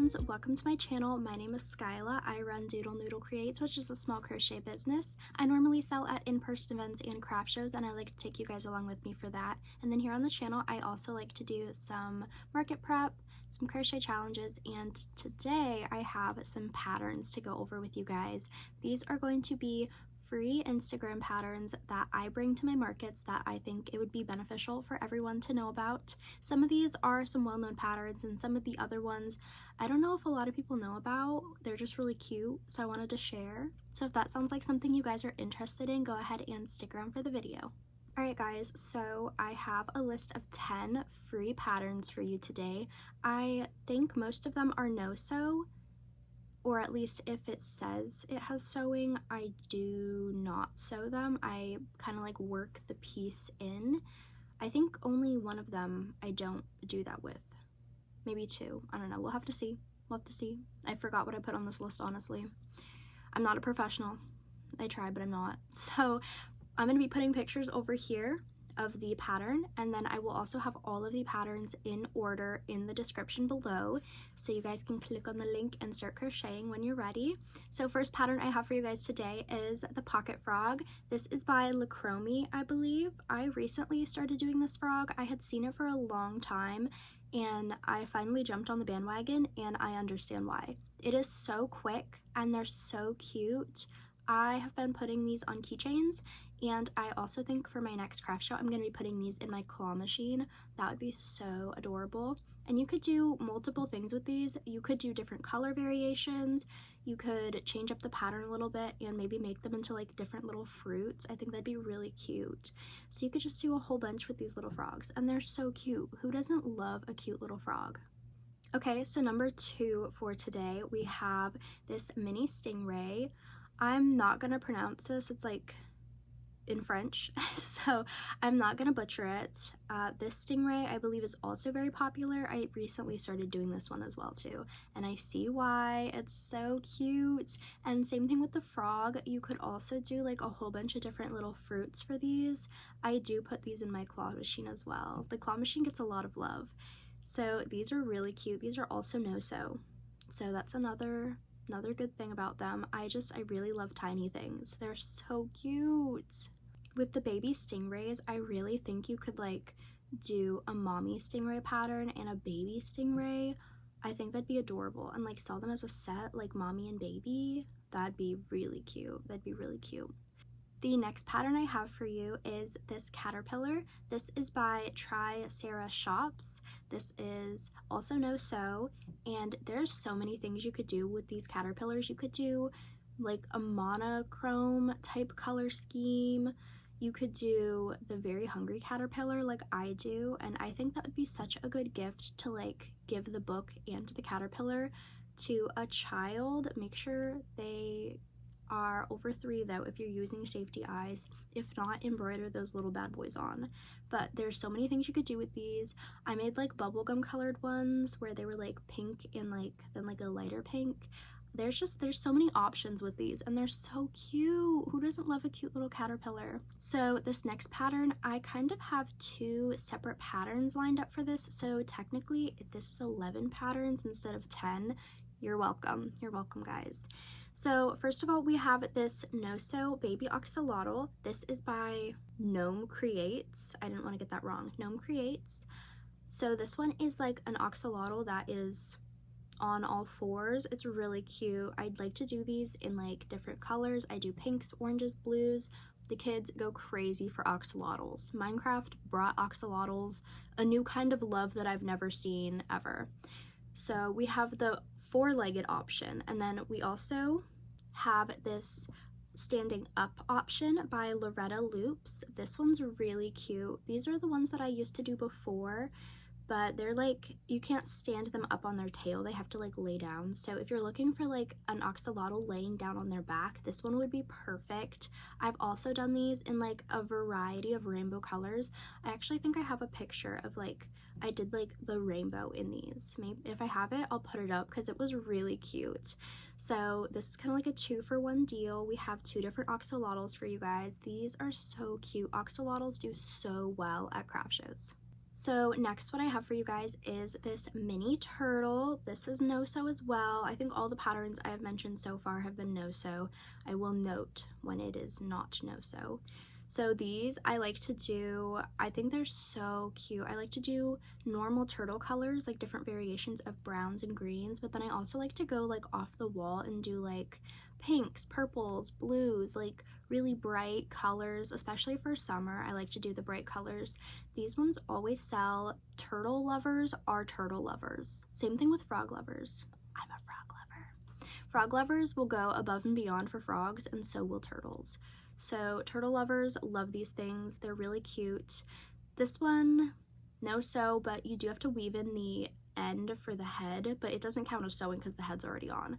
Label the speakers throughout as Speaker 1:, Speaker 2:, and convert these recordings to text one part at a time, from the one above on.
Speaker 1: friends, welcome to my channel. My name is Skyla. I run Doodle Noodle Creates, which is a small crochet business. I normally sell at in-person events and craft shows, and I like to take you guys along with me for that. And then here on the channel, I also like to do some market prep, some crochet challenges, and today I have some patterns to go over with you guys. These are going to be free Instagram patterns that I bring to my markets that I think it would be beneficial for everyone to know about. Some of these are some well-known patterns, and some of the other ones I don't know if a lot of people know about. They're just really cute, so I wanted to share. So if that sounds like something you guys are interested in, go ahead and stick around for the video. Alright guys, so I have a list of 10 free patterns for you today. I think most of them are no-sew, or at least if it says it has sewing, I do not sew them. I kind of like work the piece in. I think only one of them I don't do that with. Maybe two. I don't know. We'll have to see. We'll have to see. I forgot what I put on this list, honestly. I'm not a professional. I try, but I'm not. So I'm going to be putting pictures over here of the pattern, and then I will also have all of the patterns in order in the description below, so you guys can click on the link and start crocheting when you're ready. So first pattern I have for you guys today is the pocket frog. This is by Crochet, I believe. I recently started doing this frog. I had seen it for a long time and I finally jumped on the bandwagon, and I understand why. It is so quick and they're so cute. I have been putting these on keychains, and I also think for my next craft show I'm going to be putting these in my claw machine. That would be so adorable. And you could do multiple things with these. You could do different color variations. You could change up the pattern a little bit and maybe make them into like different little fruits. I think that'd be really cute. So you could just do a whole bunch with these little frogs, and they're so cute. Who doesn't love a cute little frog? Okay, so number 2 for today, we have this mini stingray. I'm not gonna pronounce this, it's like in French, so I'm not gonna butcher it. This stingray I believe is also very popular. I recently started doing this one as well too, and I see why. It's so cute. And same thing with the frog. You could also do like a whole bunch of different little fruits for these. I do put these in my claw machine as well. The claw machine gets a lot of love. So these are really cute. These are also no-sew, so that's another good thing about them. I really love tiny things. They're so cute. With the baby stingrays, I really think you could like do a mommy stingray pattern and a baby stingray. I think that'd be adorable, and like sell them as a set, like mommy and baby. That'd be really cute. That'd be really cute. The next pattern I have for you is this caterpillar. This is by Try Sarah Shops. This is also no-sew, and there's so many things you could do with these caterpillars. You could do like a monochrome type color scheme. You could do the very hungry caterpillar like I do, and I think that would be such a good gift to like give the book and the caterpillar to a child. Make sure they are over 3 though if you're using safety eyes. If not, embroider those little bad boys on. But there's so many things you could do with these. I made like bubblegum colored ones where they were like pink and then like a lighter pink. There's so many options with these, and they're so cute. Who doesn't love a cute little caterpillar? So this next pattern, I kind of have 2 separate patterns lined up for this, so technically this is 11 patterns instead of 10. You're welcome guys. So first of all, we have this no-sew baby axolotl. This is by Gnome Creates. I didn't want to get that wrong. Gnome Creates. So this one is like an axolotl that is on all 4s. It's really cute. I'd like to do these in like different colors. I do pinks, oranges, blues. The kids go crazy for axolotls. Minecraft brought axolotls a new kind of love that I've never seen ever. So we have the 4-legged option, and then we also have this standing up option by Loretta Loops. This one's really cute. These are the ones that I used to do before, but they're like, you can't stand them up on their tail. They have to like lay down. So if you're looking for like an axolotl laying down on their back, this one would be perfect. I've also done these in like a variety of rainbow colors. I actually think I have a picture of like, I did like the rainbow in these. Maybe if I have it, I'll put it up because it was really cute. So this is kind of like a 2-for-1 deal. We have 2 different axolotls for you guys. These are so cute. Axolotls do so well at craft shows. So next what I have for you guys is this mini turtle. This is no-sew as well. I think all the patterns I have mentioned so far have been no-sew. I will note when it is not no-sew. So these I like to do, I think they're so cute. I like to do normal turtle colors, like different variations of browns and greens, but then I also like to go like off the wall and do like pinks, purples, blues, like really bright colors, especially for summer. I like to do the bright colors. These ones always sell. Turtle lovers are turtle lovers. Same thing with frog lovers. I'm a frog lover. Frog lovers will go above and beyond for frogs, and so will turtles. So turtle lovers love these things. They're really cute. This one, no sew, but you do have to weave in the end for the head, but it doesn't count as sewing because the head's already on.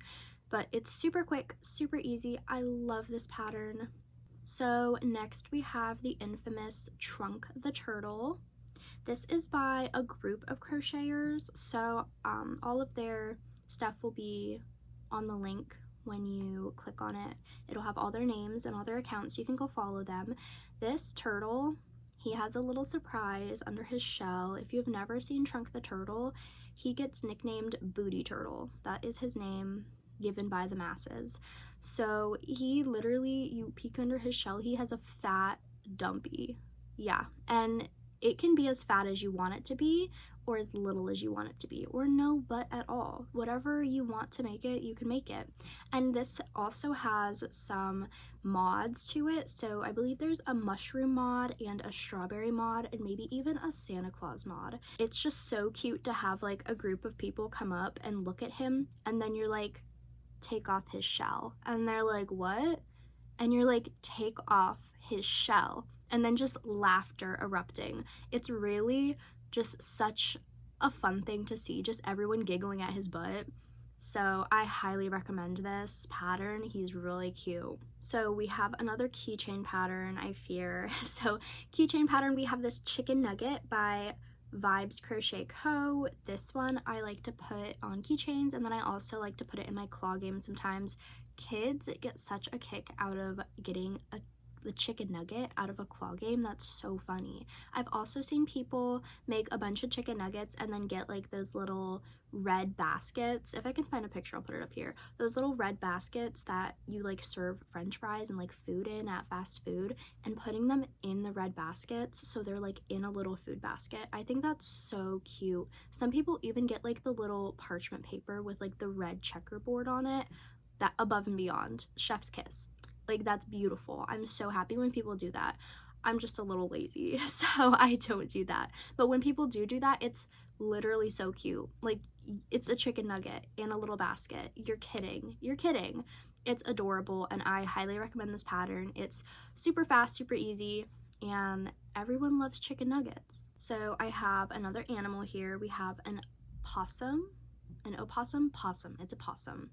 Speaker 1: But it's super quick, super easy. I love this pattern. So next we have the infamous Trunk the Turtle. This is by a group of crocheters, so all of their stuff will be on the link when you click on it. It'll have all their names and all their accounts, so you can go follow them. This turtle, he has a little surprise under his shell. If you've never seen Trunk the Turtle, he gets nicknamed Booty Turtle. That is his name given by the masses. So he literally, you peek under his shell, he has a fat dumpy. Yeah, and it can be as fat as you want it to be, or as little as you want it to be, or no butt at all. Whatever you want to make it, you can make it. And this also has some mods to it. So I believe there's a mushroom mod and a strawberry mod and maybe even a Santa Claus mod. It's just so cute to have like a group of people come up and look at him, and then you're like, take off his shell. And they're like, what? And you're like, take off his shell. And then just laughter erupting. It's really just such a fun thing to see, just everyone giggling at his butt. So I highly recommend this pattern. He's really cute. So we have another keychain pattern, I fear. So keychain pattern, we have this chicken nugget by Vibes Crochet Co. This one I like to put on keychains, and then I also like to put it in my claw game sometimes. Kids get such a kick out of getting the chicken nugget out of a claw game. That's so funny. I've also seen people make a bunch of chicken nuggets and then get like those little red baskets. If I can find a picture, I'll put it up here. Those little red baskets that you like serve french fries and like food in at fast food, and putting them in the red baskets so they're like in a little food basket. I think that's so cute. Some people even get like the little parchment paper with like the red checkerboard on it. That above and beyond. Chef's kiss. Like, that's beautiful. I'm so happy when people do that. I'm just a little lazy, so I don't do that. But when people do that, it's literally so cute. Like, it's a chicken nugget in a little basket. You're kidding. You're kidding. It's adorable, and I highly recommend this pattern. It's super fast, super easy, and everyone loves chicken nuggets. So I have another animal here. We have an opossum. An opossum? Possum. It's a possum.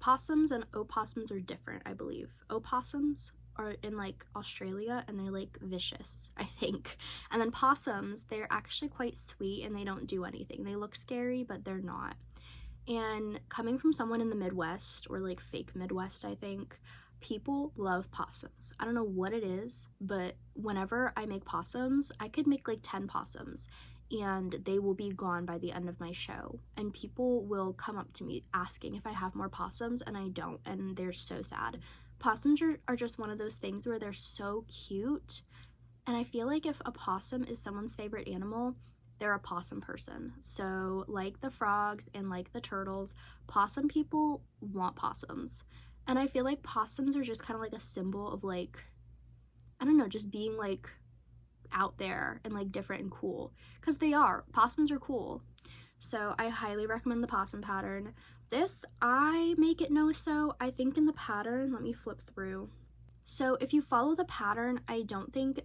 Speaker 1: Possums and opossums are different, I believe. Opossums are in like Australia and they're like vicious, I think. And then possums, they're actually quite sweet and they don't do anything. They look scary, but they're not. And coming from someone in the Midwest, or like fake Midwest, I think, people love possums. I don't know what it is, but whenever I make possums, I could make like 10 possums and they will be gone by the end of my show. And people will come up to me asking if I have more possums, and I don't, and they're so sad. Possums are just one of those things where they're so cute, and I feel like if a possum is someone's favorite animal, they're a possum person. So like the frogs and like the turtles, possum people want possums. And I feel like possums are just kind of like a symbol of like, I don't know, just being like out there and like different and cool, because they are. Possums are cool. So I highly recommend the possum pattern. This, I make it no-sew. I think in the pattern, let me flip through. So if you follow the pattern, I don't think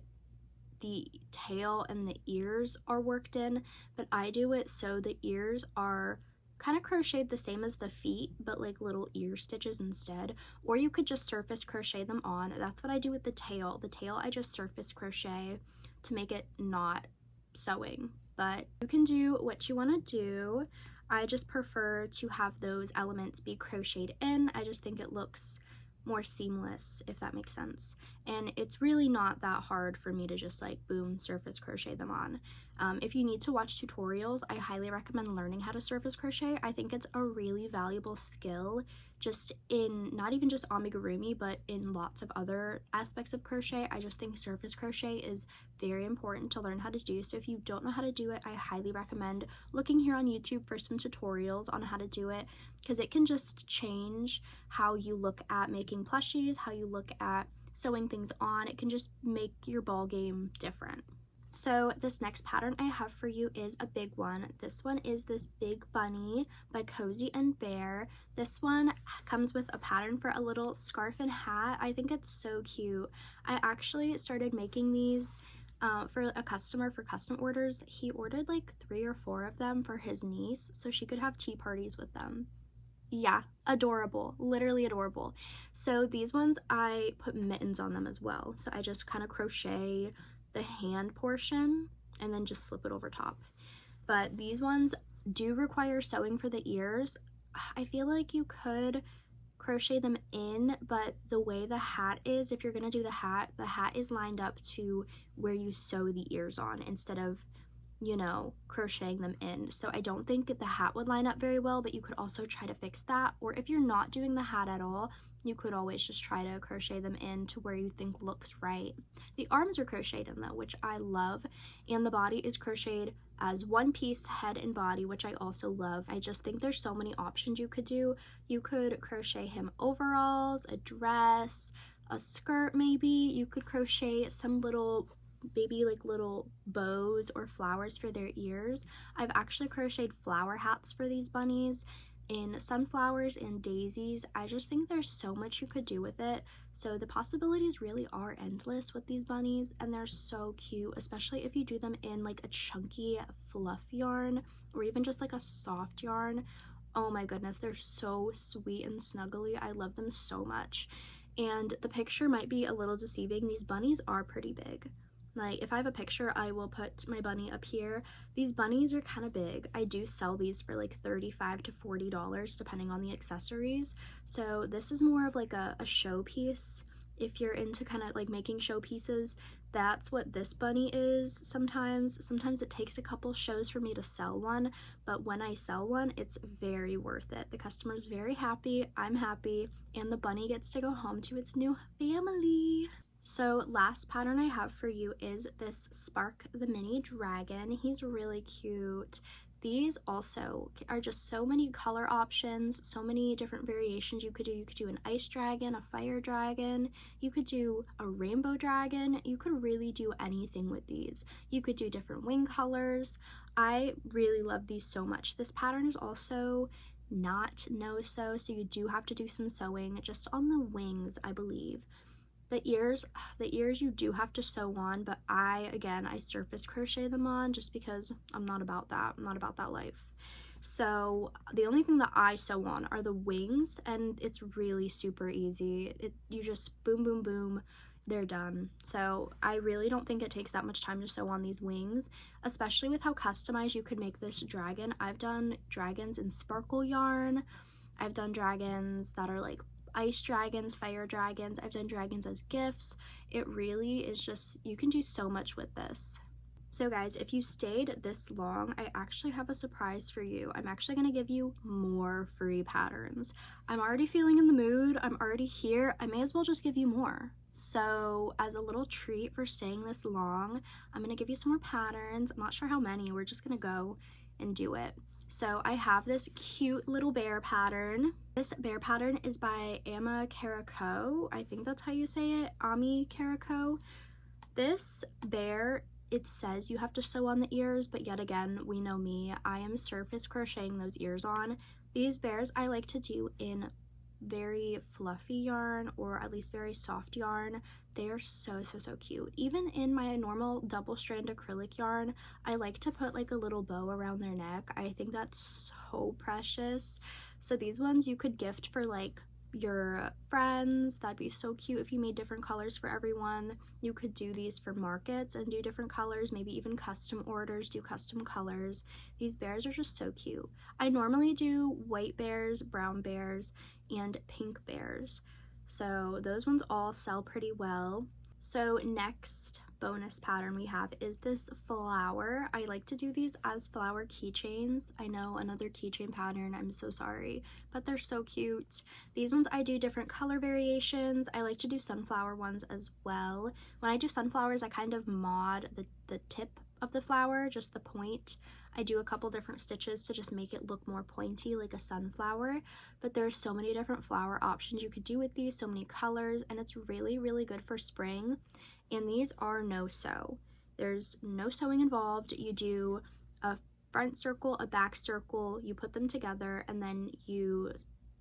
Speaker 1: the tail and the ears are worked in, but I do it so the ears are kind of crocheted the same as the feet, but like little ear stitches instead. Or you could just surface crochet them on. That's what I do with the tail. The tail I just surface crochet to make it not sewing, but you can do what you want to do. I just prefer to have those elements be crocheted in. I just think it looks more seamless, if that makes sense. and it's really not that hard for me to just like boom surface crochet them on. If you need to watch tutorials, I highly recommend learning how to surface crochet. I think it's a really valuable skill, just in not even just amigurumi, but in lots of other aspects of crochet. I just think surface crochet is very important to learn how to do. So if you don't know how to do it, I highly recommend looking here on YouTube for some tutorials on how to do it, because it can just change how you look at making plushies, how you look at sewing things on. It can just make your ball game different. So this next pattern I have for you is a big one. This one is this Big Bunny by Cozy and Bear. This one comes with a pattern for a little scarf and hat. I think it's so cute. I actually started making these for a customer for custom orders. He ordered like 3 or 4 of them for his niece so she could have tea parties with them. Yeah, adorable, literally adorable. So these ones, I put mittens on them as well. So I just kind of crochet the hand portion and then just slip it over top. But these ones do require sewing for the ears. I feel like you could crochet them in, but the way the hat is, if you're gonna do the hat is lined up to where you sew the ears on instead of, you know, crocheting them in. So I don't think the hat would line up very well, but you could also try to fix that. Or if you're not doing the hat at all, you could always just try to crochet them in to where you think looks right. The arms are crocheted in though, which I love, and the body is crocheted as one piece, head and body, which I also love. I just think there's so many options you could do. You could crochet him overalls, a dress, a skirt maybe. You could crochet some little maybe like little bows or flowers for their ears. I've actually crocheted flower hats for these bunnies in sunflowers and daisies. I just think there's so much you could do with it. So the possibilities really are endless with these bunnies, and they're so cute, especially if you do them in like a chunky fluff yarn or even just like a soft yarn. Oh my goodness, they're so sweet and snuggly. I love them so much. And the picture might be a little deceiving. These bunnies are pretty big. Like, if I have a picture, I will put my bunny up here. These bunnies are kind of big. I do sell these for like $35 to $40 depending on the accessories. So this is more of like a showpiece. If you're into kind of like making showpieces, that's what this bunny is sometimes. Sometimes it takes a couple shows for me to sell one, but when I sell one, it's very worth it. The customer's very happy, I'm happy, and the bunny gets to go home to its new family. So last pattern I have for you is this Spark the Mini Dragon. He's really cute. These also are just so many color options, so many different variations you could do. You could do an ice dragon, a fire dragon, you could do a rainbow dragon. You could really do anything with these. You could do different wing colors. I really love these so much. This pattern is also not no-sew, so you do have to do some sewing just on the wings, I believe. The ears you do have to sew on, but I surface crochet them on just because I'm not about that. I'm not about that life. So the only thing that I sew on are the wings, and it's really super easy. You just boom, boom, boom, they're done. So I really don't think it takes that much time to sew on these wings, especially with how customized you could make this dragon. I've done dragons in sparkle yarn. I've done dragons that are like ice dragons, fire dragons. I've done dragons as gifts. It really is just, you can do so much with this. So guys, if you stayed this long, I actually have a surprise for you. I'm actually going to give you more free patterns. I'm already feeling in the mood. I'm already here. I may as well just give you more. So as a little treat for staying this long, I'm going to give you some more patterns. I'm not sure how many. We're just going to go and do it. So I have this cute little bear pattern. This bear pattern is by Ama Caraco. I think that's how you say it, Ami Caraco. This bear, it says you have to sew on the ears, but yet again, we know me. I am surface crocheting those ears on. These bears I like to do in very fluffy yarn, or at least very soft yarn. They are so cute. Even in my normal double strand acrylic yarn, I like to put like a little bow around their neck. I think that's so precious. So these ones you could gift for like your friends. That'd be so cute if you made different colors for everyone. You could do these for markets and do different colors, maybe even custom orders, do custom colors. These bears are just so cute. I normally do white bears, brown bears, and pink bears. So those ones all sell pretty well. So next bonus pattern we have is this flower. I like to do these as flower keychains. I know, another keychain pattern, I'm so sorry, but they're so cute. These ones I do different color variations. I like to do sunflower ones as well. When I do sunflowers, I kind of mod the tip of the flower, just the point. I do a couple different stitches to just make it look more pointy like a sunflower, but there's so many different flower options you could do with these, so many colors, and it's really, really good for spring. And these are no sew. There's no sewing involved. You do a front circle, a back circle, you put them together, and then you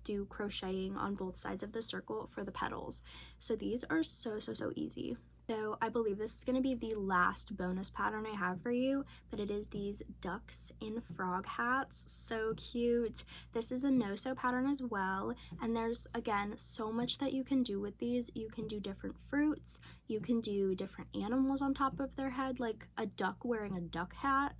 Speaker 1: do crocheting on both sides of the circle for the petals. So these are so easy. So I believe this is going to be the last bonus pattern I have for you, but it is these ducks in frog hats. So cute. This is a no-sew pattern as well, and there's, again, so much that you can do with these. You can do different fruits, you can do different animals on top of their head, like a duck wearing a duck hat.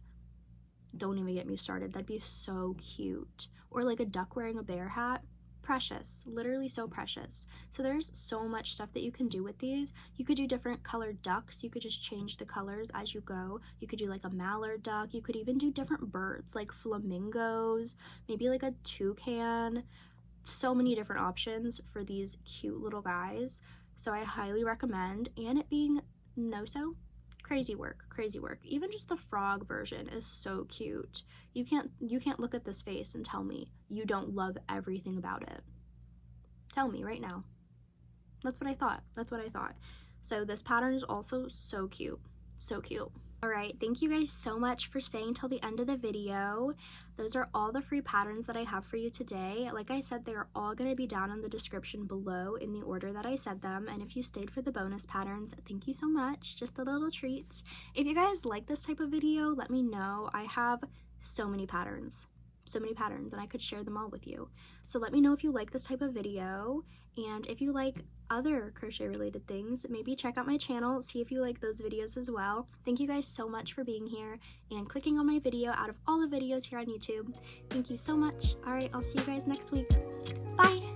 Speaker 1: Don't even get me started, that'd be so cute. Or like a duck wearing a bear hat. Precious, literally so precious. So there's so much stuff that you can do with these. You could do different colored ducks. You could just change the colors as you go. You could do like a mallard duck. You could even do different birds like flamingos, maybe like a toucan. So many different options for these cute little guys. So I highly recommend, and it being no sew, crazy work. Even just the frog version is so cute. You can't look at this face and tell me you don't love everything about it. Tell me right now. That's what I thought. So this pattern is also so cute. Alright, thank you guys so much for staying till the end of the video. Those are all the free patterns that I have for you today. Like I said, they're all going to be down in the description below in the order that I said them. And if you stayed for the bonus patterns, thank you so much. Just a little treat. If you guys like this type of video, let me know. I have so many patterns, and I could share them all with you. So let me know if you like this type of video, and if you like other crochet related things, maybe check out my channel, see if you like those videos as well. Thank you guys so much for being here and clicking on my video out of all the videos here on YouTube. Thank you so much. All right, I'll see you guys next week. Bye.